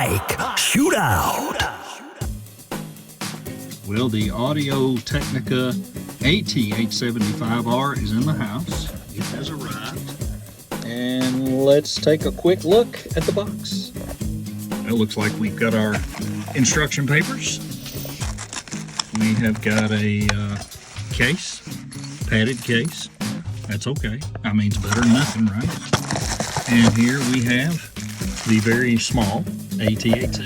Mic Shootout. Well, the Audio Technica AT-HAH is in the house. It has arrived. And let's take a quick look at the box. It looks like we've got our instruction papers. We have got a case, padded case. That's okay. I mean, it's better than nothing, right? And here we have the very small AT-HAH.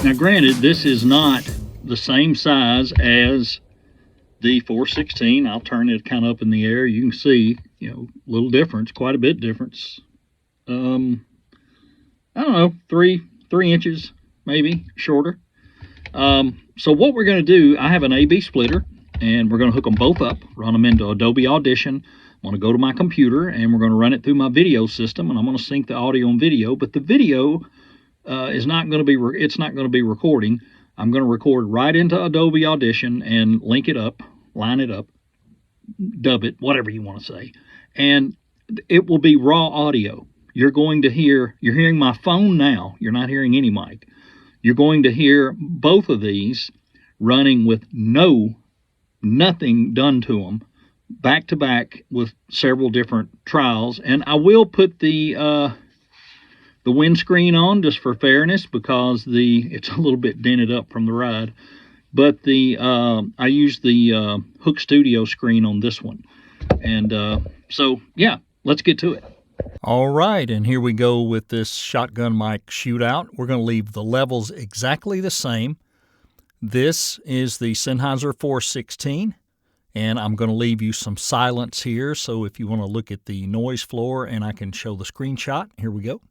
Now, granted, this is not the same size as the 416. I'll turn it kind of up in the air. You can see, a little difference, quite a bit difference. I don't know, three inches, maybe shorter. So what we're going to do, I have an A-B splitter, and we're going to hook them both up, run them into Adobe Audition. I'm going to go to my computer, and we're going to run it through my video system, and I'm going to sync the audio and video. But the video is not going to be, it's not going to be recording. I'm going to record right into Adobe Audition and link it up, line it up, dub it, whatever you want to say. And it will be raw audio. You're hearing my phone now. You're not hearing any mic. You're going to hear both of these running with nothing done to them, back to back with several different trials. And I will put the windscreen on just for fairness, because it's a little bit dented up from the ride. But I use the Hook Studio screen on this one. And so yeah, let's get to it. All right, and here we go with this Shotgun Mic Shootout. We're going to leave the levels exactly the same. This is the Sennheiser 416, and I'm going to leave you some silence here, so if you want to look at the noise floor and I can show the screenshot, here we go.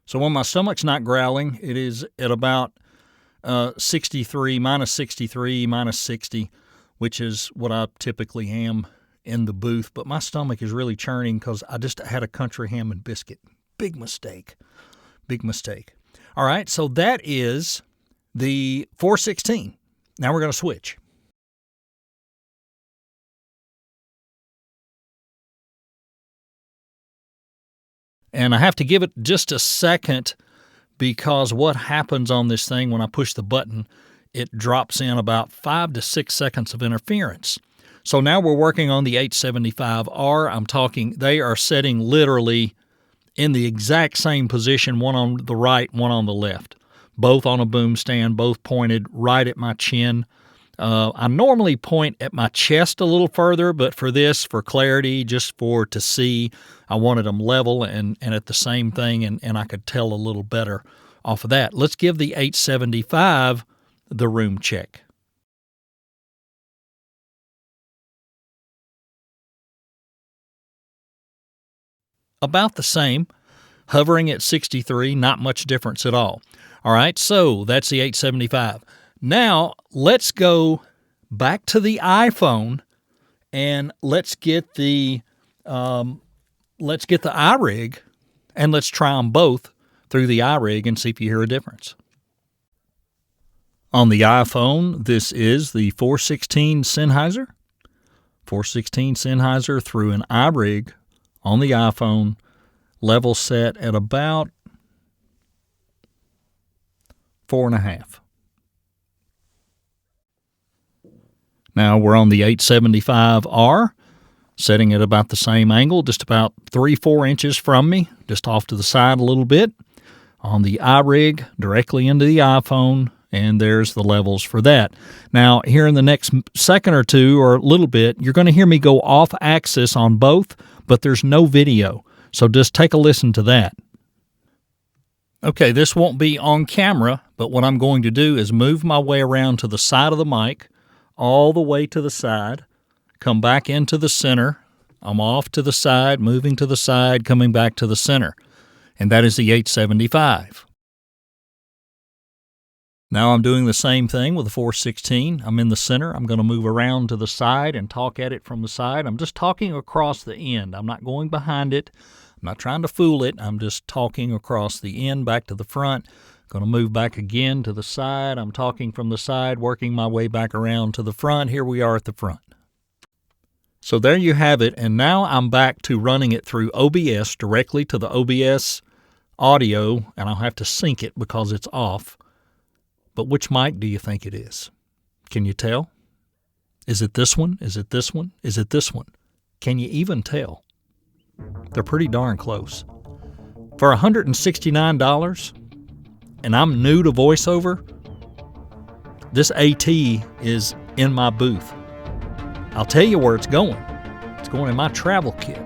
So when my stomach's not growling, it is at about 63, minus 63, minus 60, which is what I typically am in the booth. But my stomach is really churning because I just had a country ham and biscuit. Big mistake. Big mistake. All right, so that is the 416. Now we're going to switch. And I have to give it just a second, because what happens on this thing when I push the button, it drops in about 5 to 6 seconds of interference. So now we're working on the AH-75R. I'm talking, they are setting literally in the exact same position, one on the right, one on the left, both on a boom stand, both pointed right at my chin. I normally point at my chest a little further, but for this, for clarity, just to see, I wanted them level and at the same thing, and I could tell a little better off of that. Let's give the AH-75 the room check. About the same, hovering at 63, not much difference at all. All right, so that's the AH-75. Now, let's go back to the iPhone and let's get the iRig, and let's try them both through the iRig and see if you hear a difference. On the iPhone, this is the 416 Sennheiser. 416 Sennheiser through an iRig on the iPhone, level set at about 4.5. Now we're on the AH-75R, setting at about the same angle, just about 3-4 inches from me, just off to the side a little bit. On the iRig, directly into the iPhone, and there's the levels for that. Now, here in the next second or two, or a little bit, you're going to hear me go off axis on both, but there's no video. So just take a listen to that. Okay, this won't be on camera, but what I'm going to do is move my way around to the side of the mic, all the way to the side, come back into the center. I'm off to the side, moving to the side, coming back to the center. And that is the AH-75. Now I'm doing the same thing with the 416. I'm in the center. I'm going to move around to the side and talk at it from the side. I'm just talking across the end. I'm not going behind it. I'm not trying to fool it. I'm just talking across the end back to the front, Going to move back again to the side. I'm talking from the side, working my way back around to the front. Here we are at the front. So there you have it, and now I'm back to running it through OBS, directly to the OBS audio, and I'll have to sync it because it's off. But which mic do you think it is? Can you tell? Is it this one? Is it this one? Is it this one? Can you even tell? They're pretty darn close. For $169, and I'm new to voiceover, this AT is in my booth. I'll tell you where it's going. It's going in my travel kit.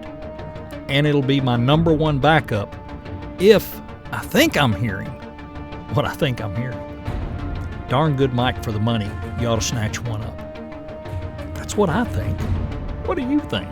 And it'll be my #1 backup if I think I'm hearing what I think I'm hearing. Darn good mic for the money. You ought to snatch one up. That's what I think. What do you think?